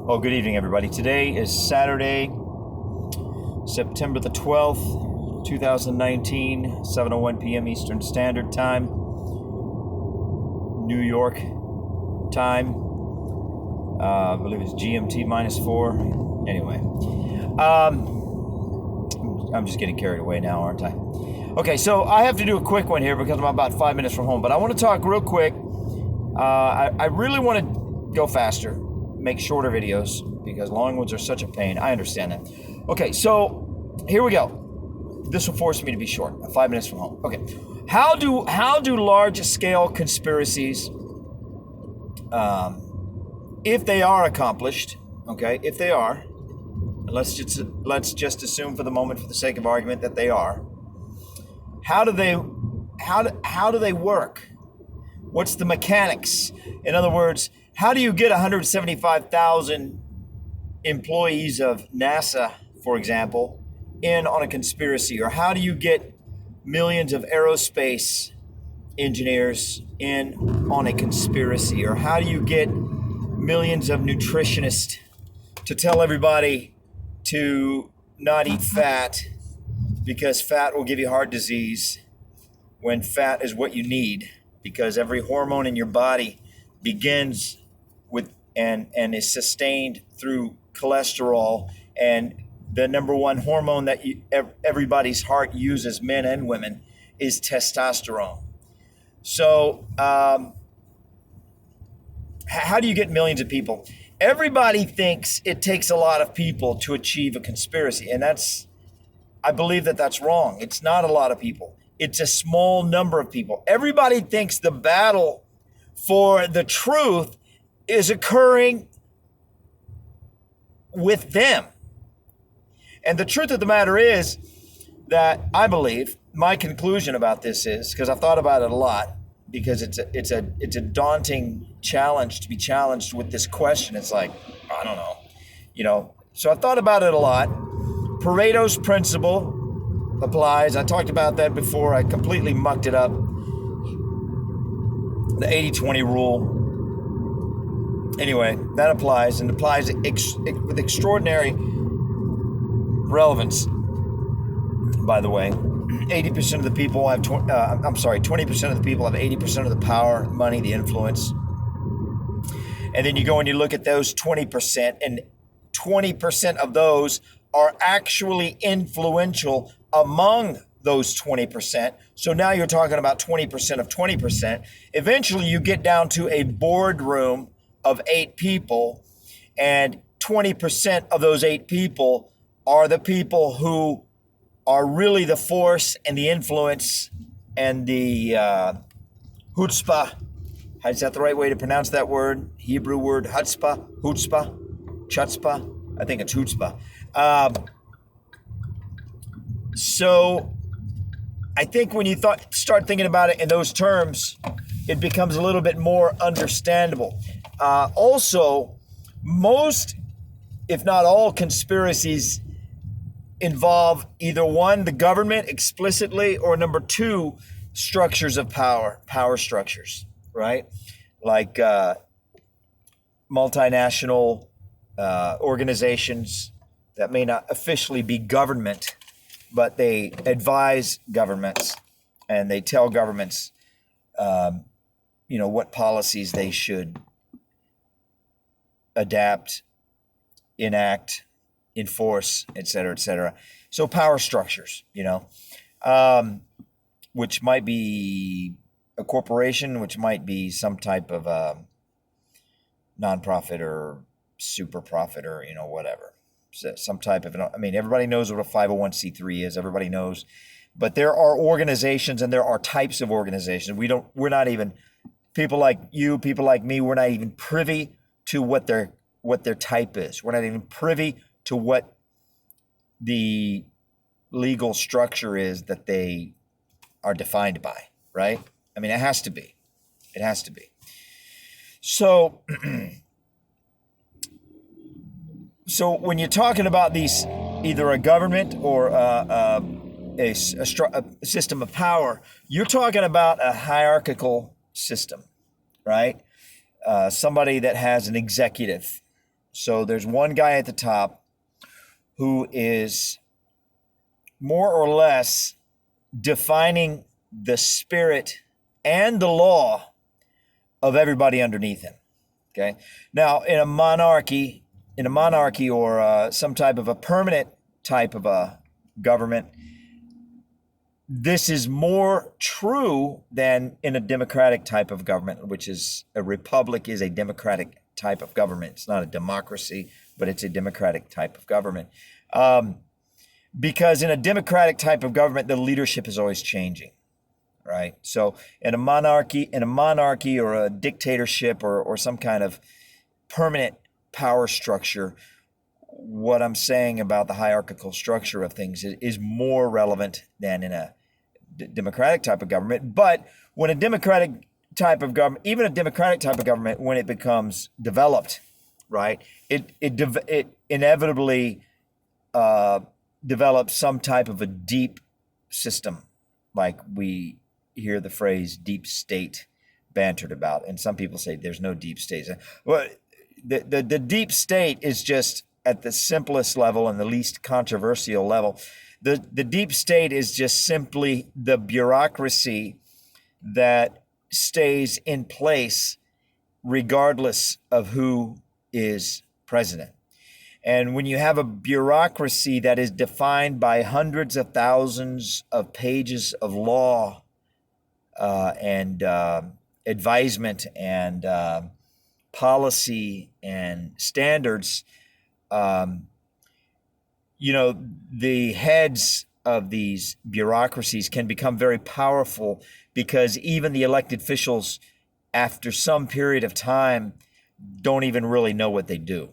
Well, good evening, everybody. Today is Saturday, September the 12th, 2019, 7:01 p.m. Eastern Standard Time, New York time. I believe it's GMT -4. Anyway, I'm just getting carried away now, aren't I? Okay, so I have to do a quick one here because I'm about 5 minutes from home, but I want to talk real quick. I really want to go faster, make shorter videos because long ones are such a pain. I understand that. Okay, so here we go. This will force me to be short. 5 minutes from home. Okay, how do large scale conspiracies, if they are accomplished, okay, if they are, let's just assume for the moment, for the sake of argument, that they are. How do they work? What's the mechanics? In other words, how do you get 175,000 employees of NASA, for example, in on a conspiracy? Or how do you get millions of aerospace engineers in on a conspiracy? Or how do you get millions of nutritionists to tell everybody to not eat fat because fat will give you heart disease when fat is what you need? Because every hormone in your body begins with and is sustained through cholesterol, and the number one hormone that everybody's heart uses, men and women, is testosterone. So how do you get millions of people? Everybody thinks it takes a lot of people to achieve a conspiracy, and I believe that's wrong. It's not a lot of people. It's a small number of people. Everybody thinks the battle for the truth is occurring with them. And the truth of the matter is that I believe, my conclusion about this is, because I've thought about it a lot, because it's a daunting challenge to be challenged with this question. It's like, I don't know, so I've thought about it a lot. Pareto's principle applies. I talked about that before. I completely mucked it up. The 80-20 rule. Anyway, that applies, and applies with extraordinary relevance, by the way. 80% of the people have 20% of the people have 80% of the power, money, the influence. And then you go and you look at those 20%, and 20% of those are actually influential among those 20%. So now you're talking about 20% of 20%. Eventually you get down to a boardroom of 8 people, and 20% of those 8 people are the people who are really the force and the influence and the chutzpah. Is that the right way to pronounce that word? Hebrew word, chutzpah? I think it's chutzpah. So I think when you start thinking about it in those terms, it becomes a little bit more understandable. Also, most, if not all, conspiracies involve either one, the government explicitly, or number 2, structures of power structures, right? Like multinational organizations that may not officially be government, but they advise governments and they tell governments, what policies they should adapt, enact, enforce, et cetera, et cetera. So power structures, which might be a corporation, which might be some type of nonprofit or super profit or, whatever. So some type of, everybody knows what a 501c3 is. Everybody knows, but there are organizations and there are types of organizations. We're not even, people like you, people like me, we're not even privy to what their type is. We're not even privy to what the legal structure is that they are defined by, right? It has to be. It has to be. So when you're talking about these, either a government or a system of power, you're talking about a hierarchical system, right? Somebody that has an executive So there's one guy at the top who is more or less defining the spirit and the law of everybody underneath him. Okay. Now, in a monarchy or some type of a permanent type of a government, this is more true than in a democratic type of government, which is a republic is a democratic type of government. It's not a democracy, but it's a democratic type of government. Because in a democratic type of government, the leadership is always changing, right? So in a monarchy or a dictatorship or some kind of permanent power structure, what I'm saying about the hierarchical structure of things is more relevant than in a democratic type of government. But when a democratic type of government, even a democratic type of government, when it becomes developed, right, it inevitably develops some type of a deep system, like we hear the phrase deep state bantered about, and some people say there's no deep state. Well, the deep state is just at the simplest level and the least controversial level. The deep state is just simply the bureaucracy that stays in place regardless of who is president. And when you have a bureaucracy that is defined by hundreds of thousands of pages of law and advisement and policy and standards, the heads of these bureaucracies can become very powerful because even the elected officials, after some period of time, don't even really know what they do,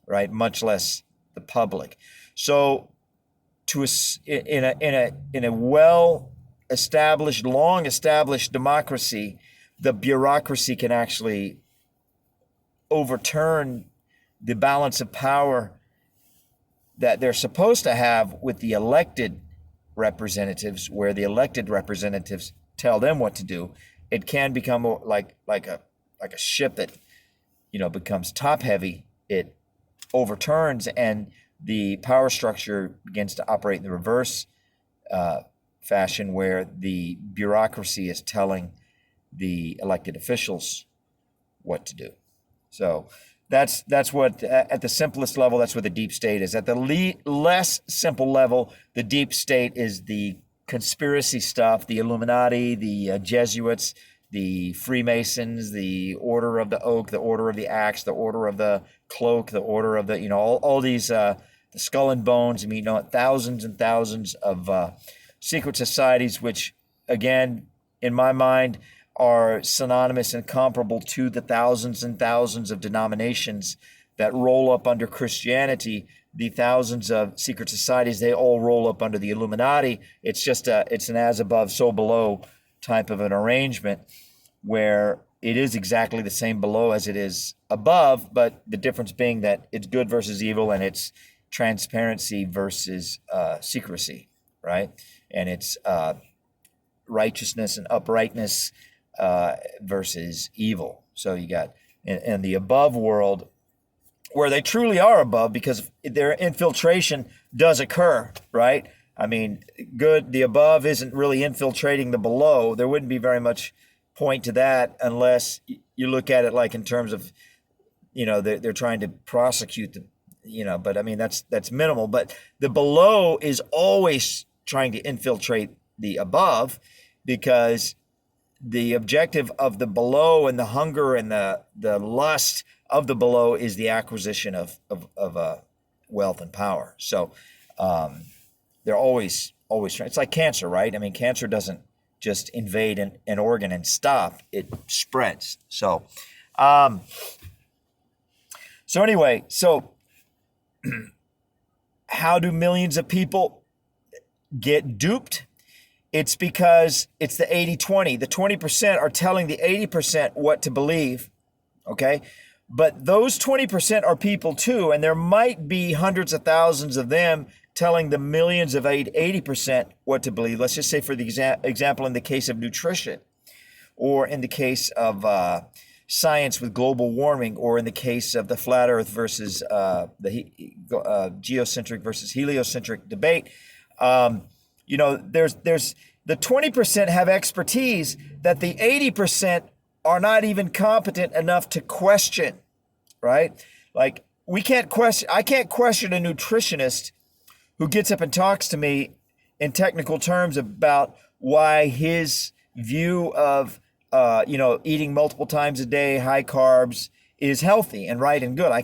right? Much less the public. So, in a well-established, long-established democracy, the bureaucracy can actually overturn the balance of power that they're supposed to have with the elected representatives, where the elected representatives tell them what to do. It can become like a ship that becomes top heavy. It overturns, and the power structure begins to operate in the reverse fashion, where the bureaucracy is telling the elected officials what to do. So that's what, at the simplest level, that's what the deep state is. At the less simple level, the deep state is the conspiracy stuff, the Illuminati, the Jesuits, the Freemasons, the Order of the Oak, the Order of the Axe, the Order of the Cloak, the Order of the, all these, the Skull and Bones. I mean, thousands and thousands of secret societies, which, again, in my mind, are synonymous and comparable to the thousands and thousands of denominations that roll up under Christianity. The thousands of secret societies, they all roll up under the Illuminati. It's just it's an as above, so below type of an arrangement, where it is exactly the same below as it is above, but the difference being that it's good versus evil, and it's transparency versus secrecy, right? And it's righteousness and uprightness versus evil. So you got in the above world, where they truly are above because their infiltration does occur, right? I mean, the above isn't really infiltrating the below. There wouldn't be very much point to that unless you look at it like in terms of, they're trying to prosecute the, but I mean, that's minimal. But the below is always trying to infiltrate the above, because the objective of the below and the hunger and the lust of the below is the acquisition of wealth and power. So they're always trying. It's like cancer, right? I mean, cancer doesn't just invade an organ and stop; it spreads. So anyway, how do millions of people get duped? It's because it's the 80-20. The 20% are telling the 80% what to believe, okay? But those 20% are people too, and there might be hundreds of thousands of them telling the millions of 80% what to believe. Let's just say, for the example, in the case of nutrition, or in the case of science with global warming, or in the case of the flat Earth versus geocentric versus heliocentric debate, there's the 20% have expertise that the 80% are not even competent enough to question, right? Like I can't question a nutritionist who gets up and talks to me in technical terms about why his view of eating multiple times a day, high carbs, is healthy and right and good. I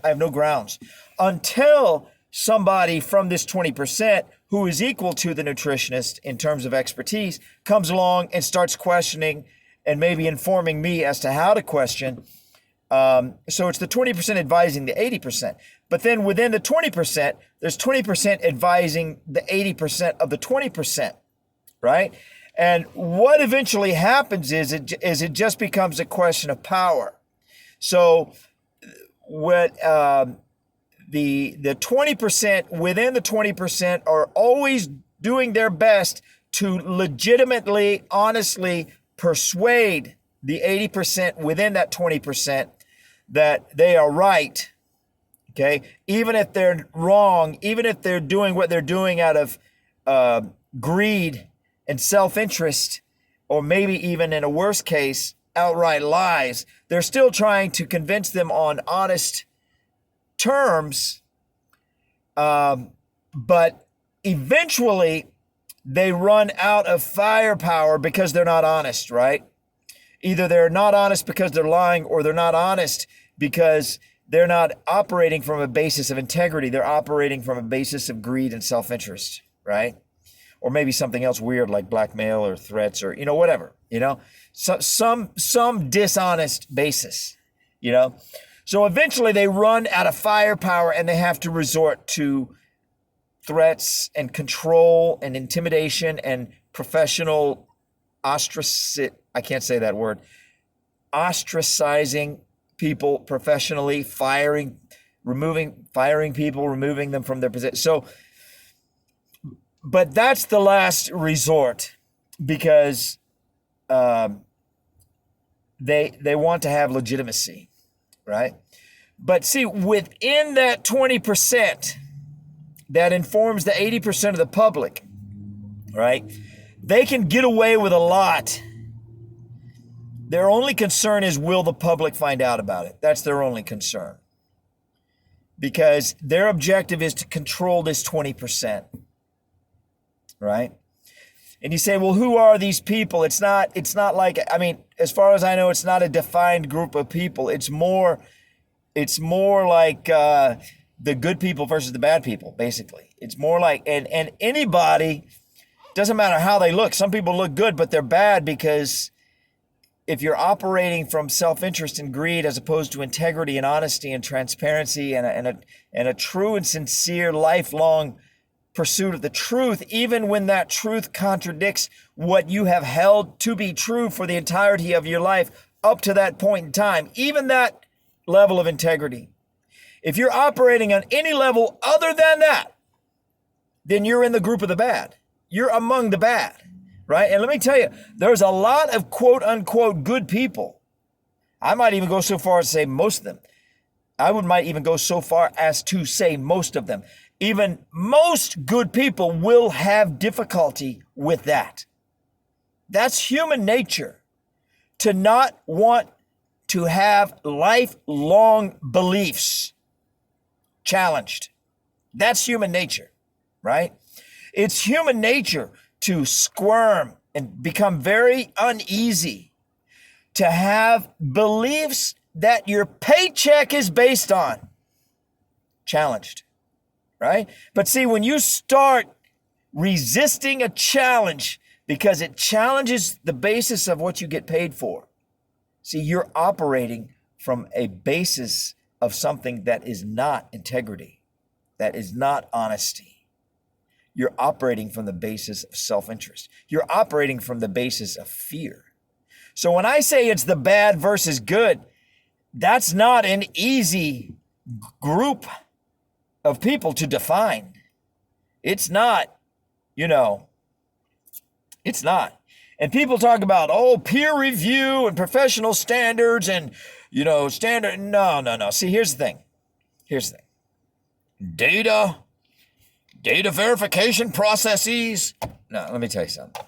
have no grounds until somebody from this 20% who is equal to the nutritionist in terms of expertise comes along and starts questioning and maybe informing me as to how to question. So it's the 20% advising the 80%. But then within the 20%, there's 20% advising the 80% of the 20%, right? And what eventually happens is it just becomes a question of power. So what the 20% within the 20% are always doing their best to legitimately, honestly persuade the 80% within that 20% that they are right. Okay, even if they're wrong, even if they're doing what they're doing out of greed and self-interest, or maybe even in a worse case, outright lies, they're still trying to convince them on honest terms. But eventually they run out of firepower because they're not honest, right? Either they're not honest because they're lying, or they're not honest because they're not operating from a basis of integrity. They're operating from a basis of greed and self-interest, right? Or maybe something else weird like blackmail or threats or, whatever, so some dishonest basis, So eventually they run out of firepower and they have to resort to threats and control and intimidation and professional ostracizing people professionally, firing people, removing them from their position. So, but that's the last resort because they want to have legitimacy, right? But see, within that 20% that informs the 80% of the public, right? They can get away with a lot. Their only concern is, will the public find out about it? That's their only concern. Because their objective is to control this 20%, right? And you say, well, who are these people? It's not like, as far as I know, it's not a defined group of people. It's more like the good people versus the bad people, basically. It's more like, and anybody, doesn't matter how they look. Some people look good, but they're bad because if you're operating from self-interest and greed as opposed to integrity and honesty and transparency and a true and sincere lifelong pursuit of the truth, even when that truth contradicts what you have held to be true for the entirety of your life up to that point in time, even that level of integrity. If you're operating on any level other than that, then you're in the group of the bad. You're among the bad. Right? And let me tell you, there's a lot of quote unquote good people. I might even go so far as to say most of them. might even go so far as to say most of them. Even most good people will have difficulty with that. That's human nature, to not want to have lifelong beliefs challenged. That's human nature, right? It's human nature to squirm and become very uneasy, to have beliefs that your paycheck is based on challenged, right? But see, when you start resisting a challenge because it challenges the basis of what you get paid for, see, you're operating from a basis of something that is not integrity, that is not honesty. You're operating from the basis of self-interest. You're operating from the basis of fear. So when I say it's the bad versus good, that's not an easy group of people to define. It's not, it's not. And people talk about, oh, peer review and professional standards and, standard. No. See, here's the thing. Data verification processes. No, let me tell you something.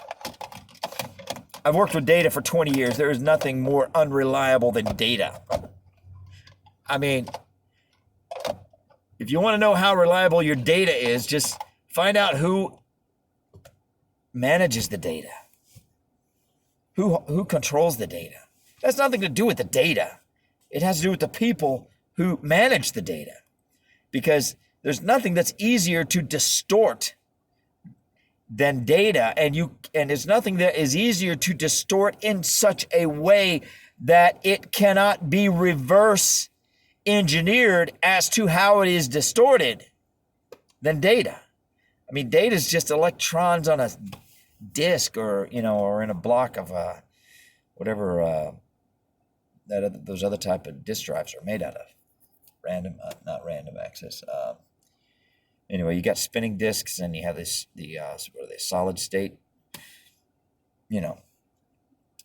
I've worked with data for 20 years. There is nothing more unreliable than data. I mean, if you want to know how reliable your data is, just find out who manages the data. Who controls the data. It has nothing to do with the data. It has to do with the people who manage the data. Because there's nothing that's easier to distort than data, and there's nothing that is easier to distort in such a way that it cannot be reverse engineered as to how it is distorted than data. I mean, data is just electrons on a disk or in a block of whatever those other type of disk drives are made out of. Not random access. Anyway, you got spinning disks, and you have the what are they, solid state?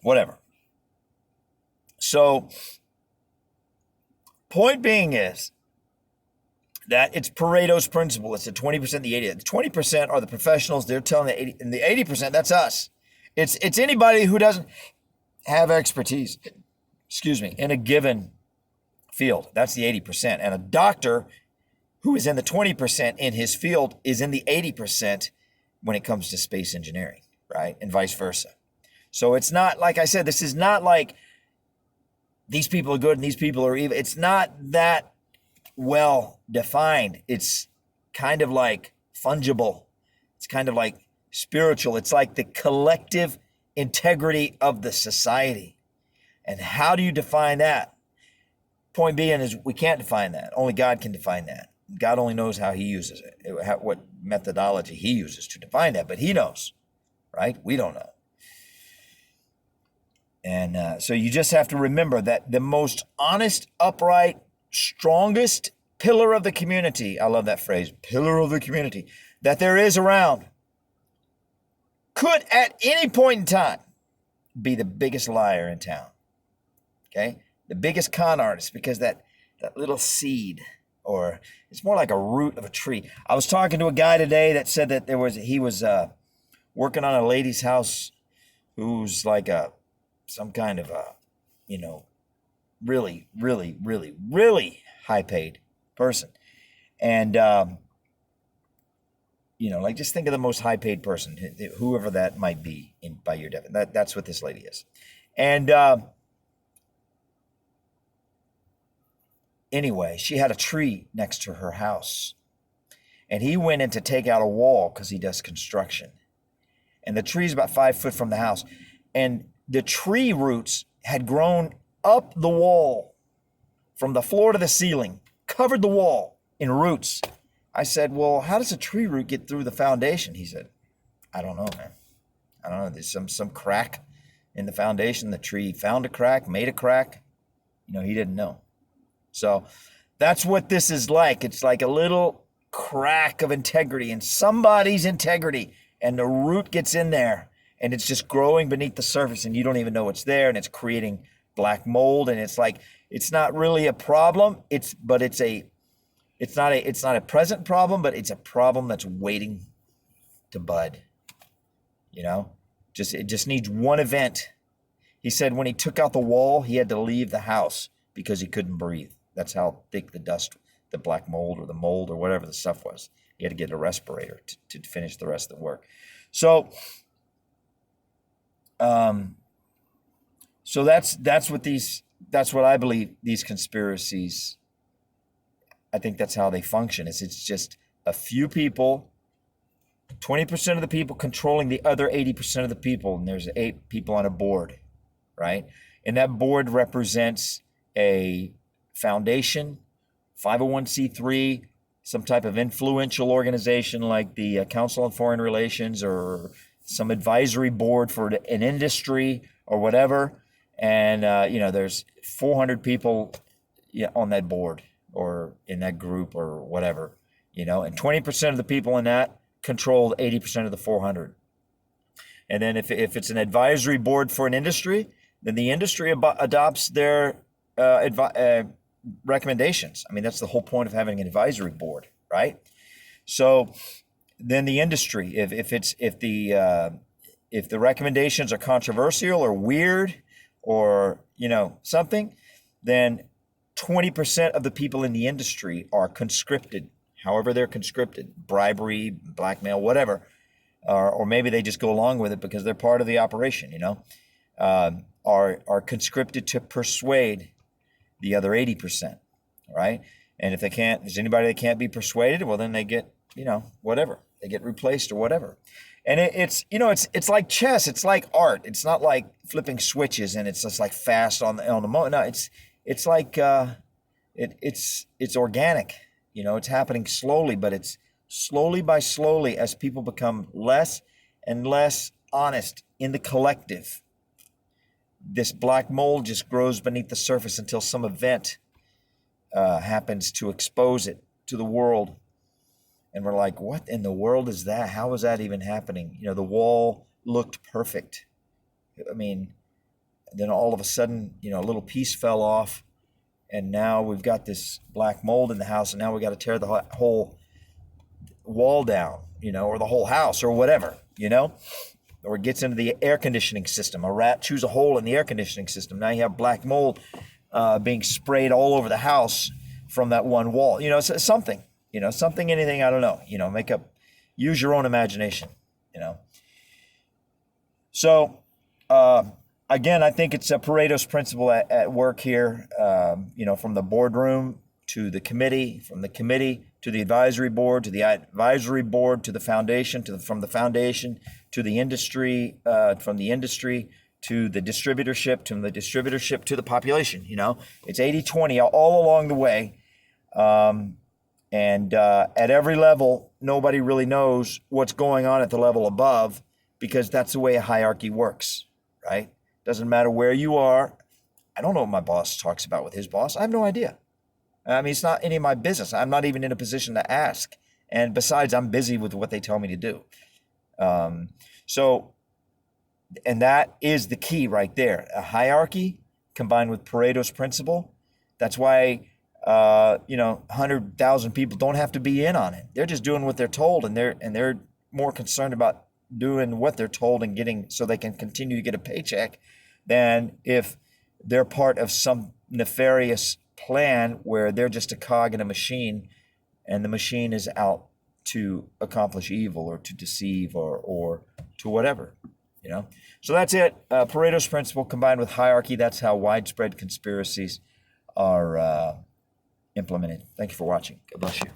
Whatever. So, point being is that it's Pareto's principle. It's the 20%, the 80%. The 20% are the professionals. They're telling the 80%, and the 80%, that's us. It's anybody who doesn't have expertise, in a given field. That's the 80%. And a doctor who is in the 20% in his field is in the 80% when it comes to space engineering, right? And vice versa. So it's not, like I said, this is not like these people are good and these people are evil. It's not that well defined. It's kind of like fungible. It's kind of like spiritual. It's like the collective integrity of the society. And how do you define that? Point being is we can't define that. Only God can define that. God only knows how he uses it, what methodology he uses to define that, but he knows, right? We don't know. And so you just have to remember that the most honest, upright, strongest pillar of the community, I love that phrase, pillar of the community, that there is around, could at any point in time be the biggest liar in town, okay? The biggest con artist, because that little seed, or it's more like a root of a tree. I was talking to a guy today that said that he was working on a lady's house who's like some kind of really, really, really, really high paid person. And, like just think of the most high paid person, whoever that might be by your definition. That's what this lady is. And anyway, she had a tree next to her house. And he went in to take out a wall because he does construction. And the tree's about 5 foot from the house. And the tree roots had grown up the wall from the floor to the ceiling, covered the wall in roots. I said, well, how does a tree root get through the foundation? He said, I don't know, man. I don't know. There's some crack in the foundation. The tree found a crack, made a crack. He didn't know. So that's what this is like. It's like a little crack of integrity in somebody's integrity, and the root gets in there, and it's just growing beneath the surface, and you don't even know it's there, and it's creating black mold, and it's like it's not really a problem. It's not a present problem, but it's a problem that's waiting to bud. It just needs one event. He said when he took out the wall, he had to leave the house because he couldn't breathe. That's how thick the dust, the black mold or the mold or whatever the stuff was. He had to get a respirator to finish the rest of the work. So that's what I believe these conspiracies, I think that's how they function. It's just a few people, 20% of the people controlling the other 80% of the people, and there's 8 people on a board, right? And that board represents a foundation, 501c3, some type of influential organization like the Council on Foreign Relations or some advisory board for an industry or whatever. And, there's 400 people on that board or in that group or whatever, and 20% of the people in that controlled 80% of the 400. And then if it's an advisory board for an industry, then the industry adopts their recommendations. I mean, that's the whole point of having an advisory board, right? So then the industry, if the recommendations are controversial or weird or something, then 20% of the people in the industry are conscripted, however they're conscripted, bribery, blackmail, whatever, or maybe they just go along with it because they're part of the operation, are conscripted to persuade the other 80%, right? And if there's anybody that can't be persuaded, well, then they get, whatever. They get replaced or whatever. And it's like chess. It's like art. It's not like flipping switches and it's just like fast on the moment. No, it's like it's organic. It's happening slowly, but it's slowly as people become less and less honest in the collective. This black mold just grows beneath the surface until some event happens to expose it to the world. And we're like, what in the world is that? How is that even happening? The wall looked perfect. I mean, then all of a sudden, a little piece fell off. And now we've got this black mold in the house. And now we got to tear the whole wall down, or the whole house or whatever, or it gets into the air conditioning system. A rat chews a hole in the air conditioning system. Now you have black mold being sprayed all over the house from that one wall. Something. Anything, I don't know. Use your own imagination. So again, I think it's a Pareto's principle at work here. From the boardroom to the committee, from the committee to the advisory board, to the advisory board to the foundation, from the foundation to the industry, from the industry to the distributorship, from the distributorship to the population. It's 80-20 all along the way. And at every level, nobody really knows what's going on at the level above because that's the way a hierarchy works, right? Doesn't matter where you are. I don't know what my boss talks about with his boss. I have no idea. I mean, it's not any of my business. I'm not even in a position to ask. And besides, I'm busy with what they tell me to do. And that is the key right there. A hierarchy combined with Pareto's principle. That's why 100,000 people don't have to be in on it. They're just doing what they're told, and they're more concerned about doing what they're told and getting so they can continue to get a paycheck than if they're part of some nefarious plan where they're just a cog in a machine and the machine is out to accomplish evil or to deceive or to whatever, So that's it. Pareto's principle combined with hierarchy. That's how widespread conspiracies are implemented. Thank you for watching. God bless you.